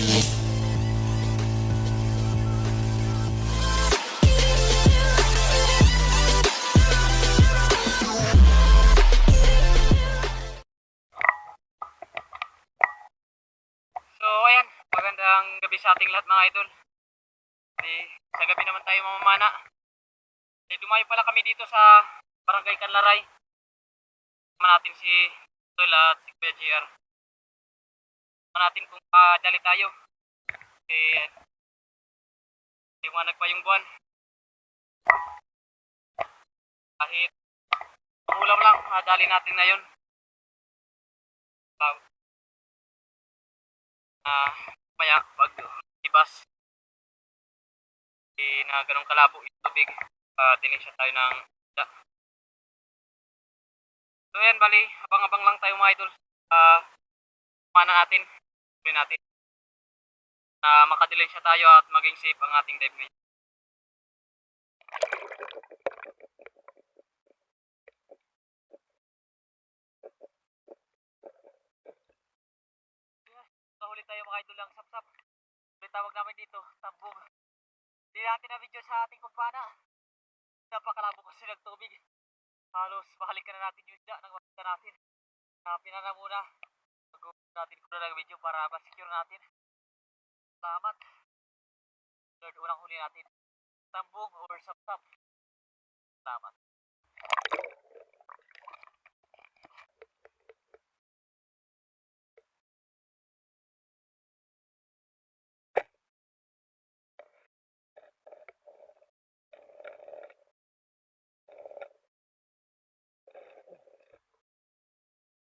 So ayan, magandang gabi sa ating lahat mga idol. Sa gabi naman tayo mamamana. Dumayo pala kami dito sa Barangay Kanlaray. Kasama natin si Tol at si Kuya JR. Kasama natin kung dali tayo. Eh, liwanag pa yung buwan. Kahit ulam lang, dali natin na yun. Maya, pag ibas, na ganong kalabo yung tubig, dinisya tayo ng isda. So yan, bali, abang-abang lang tayo mga idol. Mana natin, gawin natin. Makadilensya tayo at maging safe ang ating dive ngayon. Huli tayo mga idol ng sapsap. Tawag namin dito, tambong. Hindi natin na video sa ating kumpana. Napakalabo kasi ng tubig. Halos mahalikan na natin yung isda nang makita natin. Pinana muna. Mag-upload natin ko na ng video para ma-secure natin. Salamat. Third unang huli natin. Tambong or sapsap. Salamat.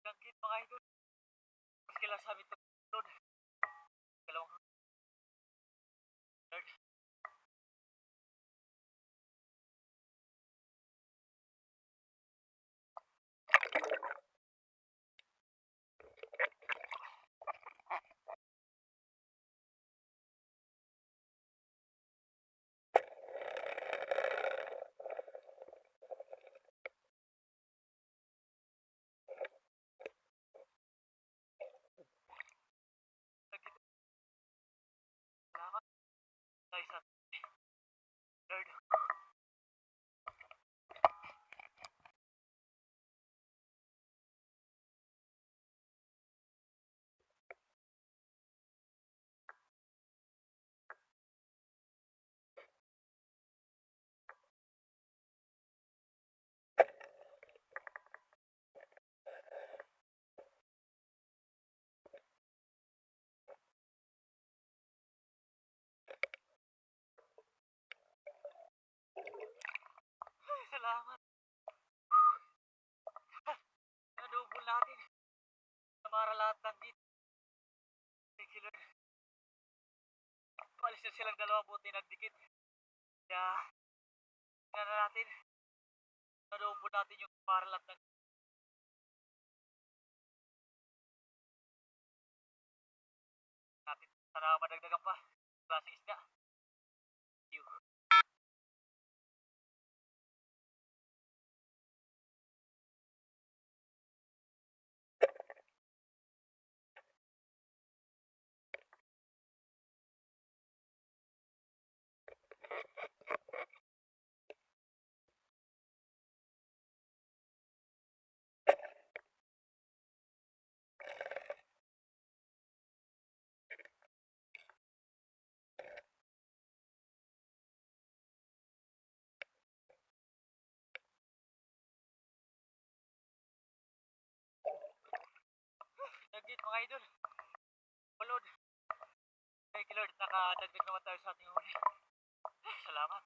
Langgit mga idol. Mas kailan sa amin ito. Dalawang third. Salamat. Tayo sa third. Salamat. Nadubol natin. Namara lahat ng dito. Thank you Lord. Palis na silang dalawa, buti nagdikit. Kaya, tingnan natin. Nadubol natin yung namara lahat ng natin. Sana madagdagan pa. Klaseng isda. Thank you. Nagit mga idol. Balod. Thank you Lord. Nakadagdag naman tayo sa ating huli. Salamat.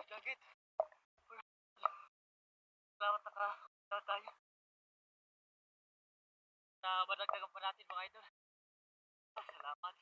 Nagit. Salamat tayo. Na madagdagan pa natin mga idol. Salamat.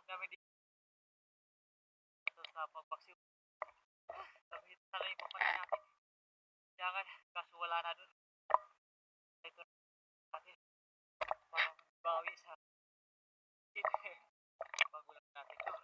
namin dito sa pagbaksiw. Sabi talaga yung papanin natin. Jangan, kaso wala na dun. Ito natin. Parang bawi sa pagulang natin to.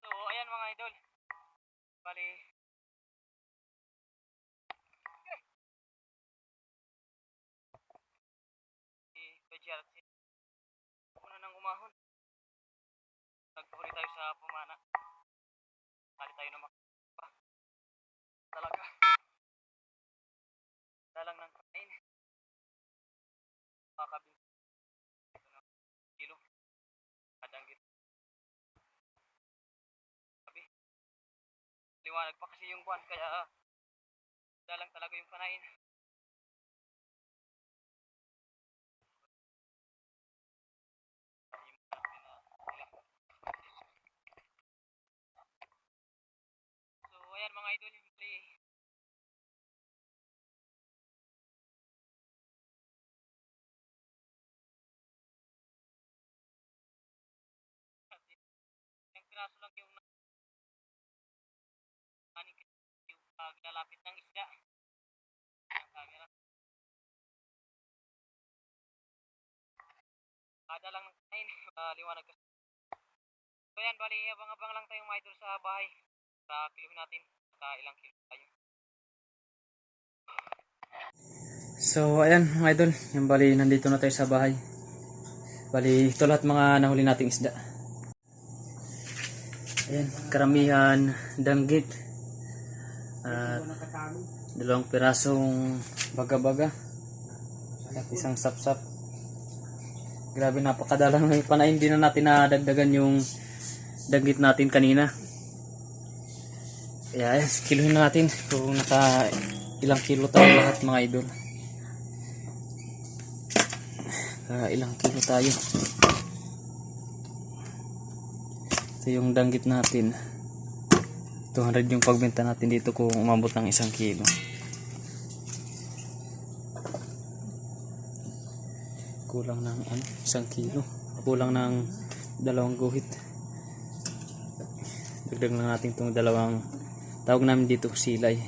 So, ayan mga idol. Bali, si Bajal, una nang umahon. Nagpuri tayo sa pumana. Kali tayo na makapa. Talaga. Dalang ng kain. Makakabing. Ito na. Kilo. Kadanggit. Sabi. Liwanag pa kasi yung buwan. Kaya dalang talaga yung panain. So, ayan mga idol. Bali, yung piraso lang yung yung ginalapit ng isda. Ang camera. Kada lang ng kain. Liwanag kasi. So yan, bali, abang-abang lang tayong mga idol sa bahay. Sa kiluhin natin. Sa ilang kilo tayo. So ayan mga idol. Yung bali, nandito na tayo sa bahay. Bali, ito lahat mga nahuli nating isda. Ayan, karamihan danggit. At dalawang pirasong baga-baga. At isang sapsap. Grabe, napakadalang may panain. Hindi na natin nadagdagan yung danggit natin kanina. Ayan, kiluhin na natin kung naka ilang kilo tayo lahat mga idol. Ilang kilo tayo. Ito yung danggit natin. 200 yung pagbenta natin dito kung umabot ng 1 kilo. Kulang ng 1 kilo. Kulang ng 2 guhit. Dagdag na natin itong 2, tawag namin dito silay.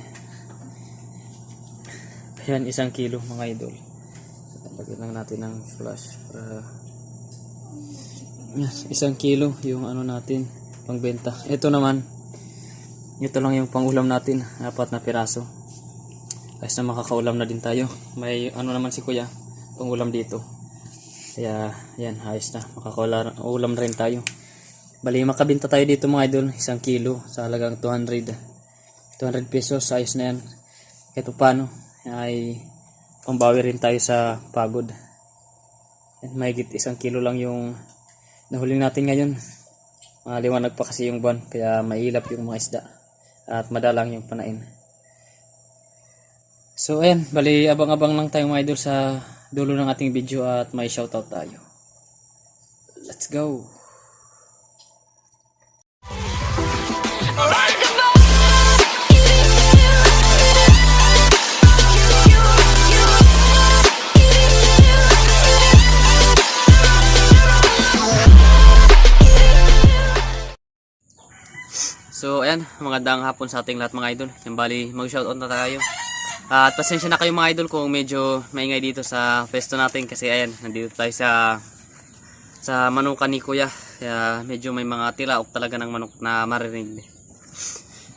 Ayan, 1 kilo mga idol. Lagyan lang natin ng flash para 1 kilo yung natin pangbenta. Ito naman, ito lang yung pangulam natin, 4 na piraso. Guys, na makakaulam na din tayo. May naman si kuya pangulam dito. Kaya yan, ayos na, makakaulam rin tayo. Bali, makabenta tayo dito mga idol, 1 kilo sa halagang 200 pesos. Ayos na yan. Kahit paano ay pambawi rin tayo sa pagod. Mahigit 1 kilo lang yung nahuli natin ngayon. Liwanag pa kasi yung buwan, kaya mailap yung mga isda at madalang yung panain. So ayan, bali abang-abang lang tayo mga idol sa dulo ng ating video at may shoutout tayo. Let's go! So ayan, magandang hapon sa ating lahat mga idol. Yung bali, mag-shoutout na tayo. At pasensya na kayo mga idol kung medyo maingay dito sa pwesto natin kasi ayan, nandito tayo sa manukan ni kuya. Kaya medyo may mga tilaok talaga ng manok na maririnig.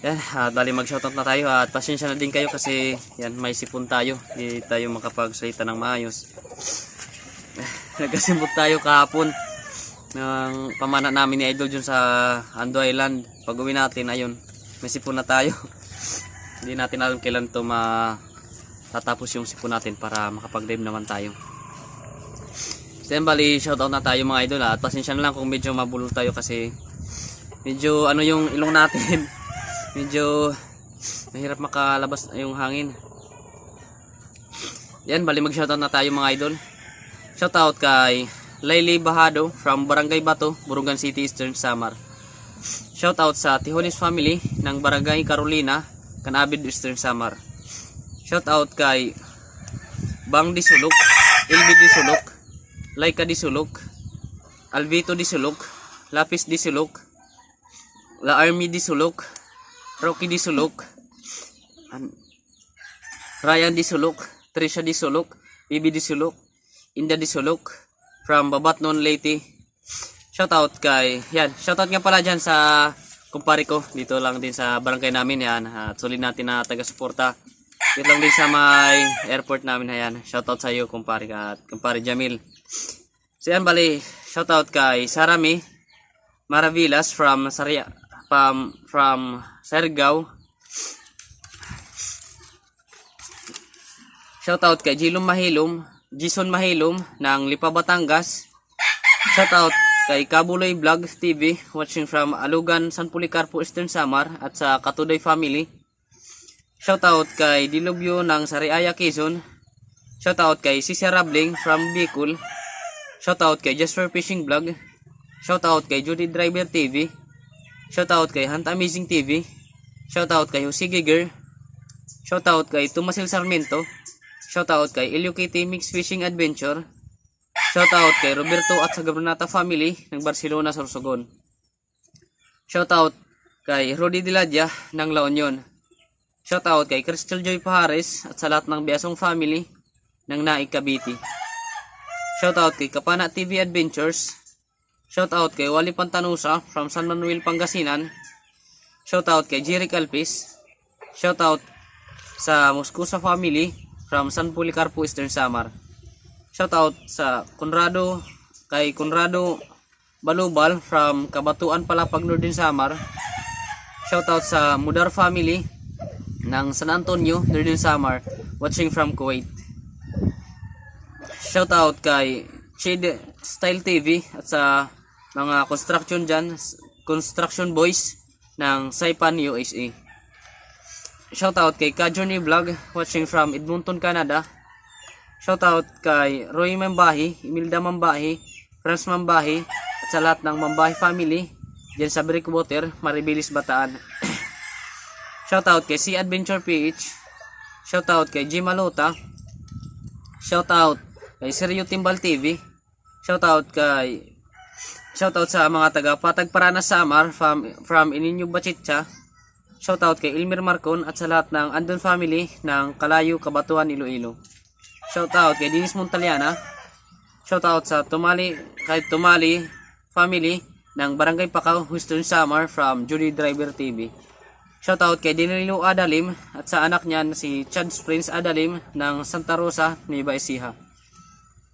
Yan, at bali mag-shoutout na tayo at pasensya na din kayo kasi yan, may sipon tayo. Hindi tayo makapagsalita ng maayos. Nagkasimbot tayo kahapon ng pamana namin ni Idol dun sa Ando Island. Pag uwi natin, ayun, may sipon na tayo. Hindi natin alam kailan to matatapos yung sipon natin para makapag-dive naman tayo. So yan, bali shoutout na tayo mga idol at pasensya na lang kung medyo mabulol tayo kasi medyo ano yung ilong natin. Medyo mahirap makalabas yung hangin. Yan, bali mag shoutout na tayo mga idol. Shoutout kay Layli Bahado from Barangay Bato, Burugan City, Eastern Samar. Shoutout sa Tijones family ng Barangay Carolina, Canabid, Eastern Samar. Shoutout kay Bang Disulok, Ilbi Disulok, Laika Disulok, Alvito Disulok, Lapis Disulok, La Army Disulok, Rocky Disulok, Ryan Disulok, Trisha Disulok, Bibi Disulok, Inda Disulok from Babatnon, Leyte. Shoutout kay, yan, shoutout nga pala dyan sa kumpare ko, dito lang din sa barangay namin yan, at sulit natin na taga-suporta. Dito lang din sa may airport namin, yan. Shoutout sa iyo kumpare ka at kumpare Jamil. So yan, bali, shoutout kay Sarami Maravillas from Siargao. Shoutout kay Jason Mahilom ng Lipa, Batangas. Shoutout kay Kabuloy Vlog TV watching from Alugan, San Policarpo, Eastern Samar at sa Katuday family. Shoutout kay Dilubyo ng Sariaya, Quezon. Shoutout kay Sisia Rabling from Bicol. Shoutout kay Jasper Fishing Vlog. Shoutout kay Judy Driver TV. Shoutout kay Hunt Amazing TV. Shoutout kay Jose Giger. Shoutout kay Tomasil Sarmiento. Shoutout kay Elio Kitty Mix Fishing Adventure. Shoutout kay Roberto at sa Gabernata family ng Barcelona, Sorsogon. Shoutout kay Rudy Diladia ng La Union. Shoutout kay Crystal Joy Pahares at sa lahat ng Biasong family ng Naig, Cavite. Shoutout kay Kapana TV Adventures. Shoutout kay Wally Pantanusa from San Manuel, Pangasinan. Shoutout kay Jerry Calpis. Shoutout sa Moscosa family from San Policarpo, Eastern Samar. Shoutout sa kay Conrado Balubal from Kabatuan, Palapag, Northern Samar. Shoutout sa Mudar family ng San Antonio, Northern Samar, watching from Kuwait. Shoutout kay Shade Style TV at sa mga construction boys ng Saipan, USA. Shoutout kay Kajoni Vlog watching from Edmonton, Canada. Shoutout kay Roy Mambahi, Imelda Mambahi, Franz Mambahi at sa lahat ng Mambahi family dyan sa Breakwater, Maribelis, Bataan. Shoutout kay Sea Adventure PH. Shoutout kay Jim Malota. Shoutout kay Sergio Timbal TV. Shoutout sa mga taga Patag Paranas, Samar from Ininyo, Bachitcha. Shoutout kay Elmer Marcon at sa lahat ng Andon family ng Kalayo, Kabatuan, Iloilo. Shoutout kay Dennis Montaliana. Shoutout sa Tumali family ng Barangay Pacao, Western Samar from Judy Driver TV. Shoutout kay Dinilo Adalim at sa anak niya si Chad Prince Adalim ng Santa Rosa, Nueva Ecija.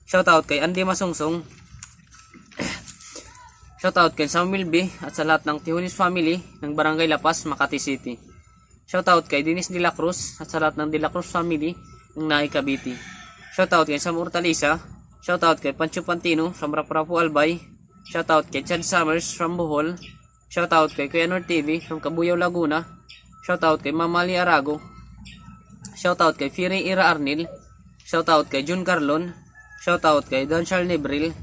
Shoutout kay Andy Masungsong. Shoutout kay Samuel B at sa lahat ng Tijones family ng Barangay Lapas, Makati City. Shoutout kay Dennis De La Cruz at sa lahat ng De La Cruz family ng Naig, Cavite. Shoutout kay Sam Hortalisa. Shoutout kay Pancho Pantino from Raprapu, Albay. Shoutout kay Chad Summers from Bohol. Shoutout kay Kuya Nord TV from Cabuyao, Laguna. Shoutout kay Mamali Arago. Shoutout kay Firi Ira Arnil. Shoutout kay Jun Carlon. Shoutout kay Don Charles Nebril.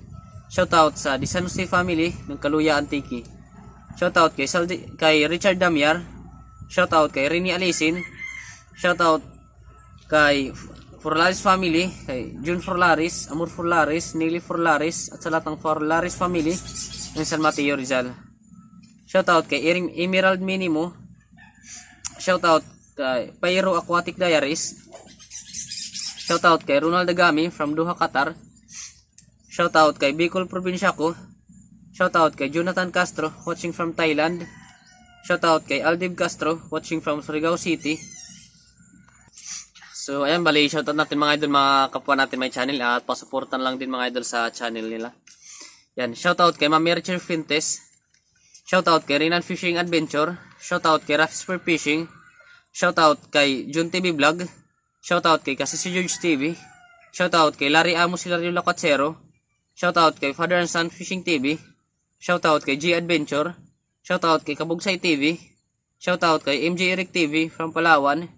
Shoutout sa Di San Jose family ng Kaluya, Antique. Shoutout kay Richard Damiar. Shoutout kay Rini Alisin. Shoutout kay Forlaris family, kay June Forlaris, Amor Forlaris, Nelly Forlaris at sa lahat ng Forlaris family ng San Mateo, Rizal. Shoutout kay Emerald Minimo. Shoutout kay Pyro Aquatic Diaries. Shoutout kay Ronald Dagami from Doha, Qatar. Shoutout kay Bicol Provincia ko. Shoutout kay Jonathan Castro watching from Thailand. Shoutout kay Aldiv Castro, watching from Surigao City. So, ayan, bali, shoutout natin mga idol, mga kapwa natin may channel at pasuportan lang din mga idol sa channel nila. Yan, shoutout kay Ma'am Richard Fintes. Shoutout kay Renan Fishing Adventure. Shoutout kay Raffs for Fishing. Shoutout kay Jun TV Vlog. Shoutout kay Kasisi George TV. Shoutout kay Larry Amos Hilario Lacatsero. Shoutout kay Father and Son Fishing TV. Shoutout kay G Adventure. Shoutout kay Kabugsay TV. Shoutout kay MJ Eric TV from Palawan.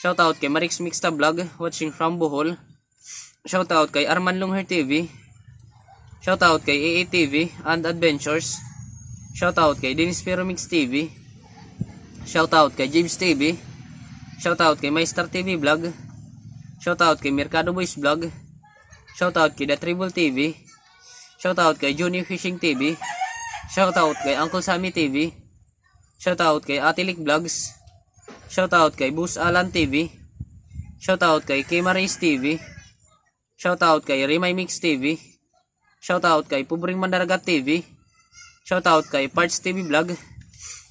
Shoutout kay Marix Mixta Vlog, watching from Bohol. Shoutout kay Arman Lungher TV. Shoutout kay AA TV and Adventures. Shoutout kay Dennis Pero Mix TV. Shoutout kay James TV. Shoutout kay MyStar TV Vlog. Shoutout kay Mercado Boys Vlog. Shoutout kay The Tribal TV. Shoutout kay Junior Fishing TV. Shoutout kay Uncle Sammy TV. Shoutout kay Atilik Vlogs. Shoutout kay Bus Alan TV. Shoutout kay Kimaris TV. Shoutout kay Rimay Mix TV. Shoutout kay Pubring Mandaragat TV. Shoutout kay Parts TV Vlog.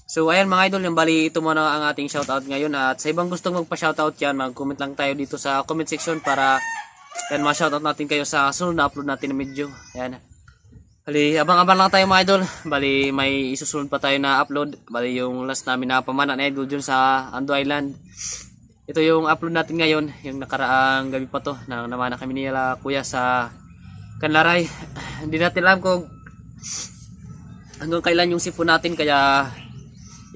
So ayan mga idol, yung bali ito muna ang ating shoutout ngayon. At sa ibang gustong magpa-shoutout yan, mag-comment lang tayo dito sa comment section para yan, ma-shoutout natin kayo sa sunod na upload natin ng video. Ayan. Bali, abang-abang lang tayo mga idol. Bali, may isusunod pa tayo na upload. Bali, yung last namin na pamana na idol dun sa Ando Island. Ito yung upload natin ngayon. Yung nakaraang gabi pa to. Na namana kami nila kuya sa Kanlaray. Hindi natin alam kung hanggang kailan yung sipon natin. Kaya,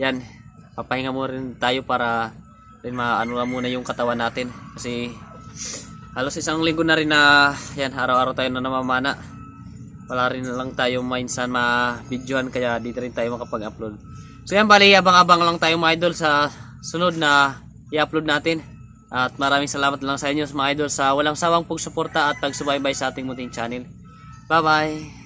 yan. Papahinga mo rin tayo para rin maano muna yung katawan natin. Kasi, halos isang linggo na rin na yan, araw-araw tayo na namamana. Wala rin lang tayo minsan ma-videoan kaya dito rin tayo makapag-upload. So yan bali, abang-abang lang tayo mga idol sa sunod na i-upload natin. At maraming salamat lang sa inyo mga idol sa walang sawang pagsuporta at pagsubaybay sa ating munting channel. Bye bye!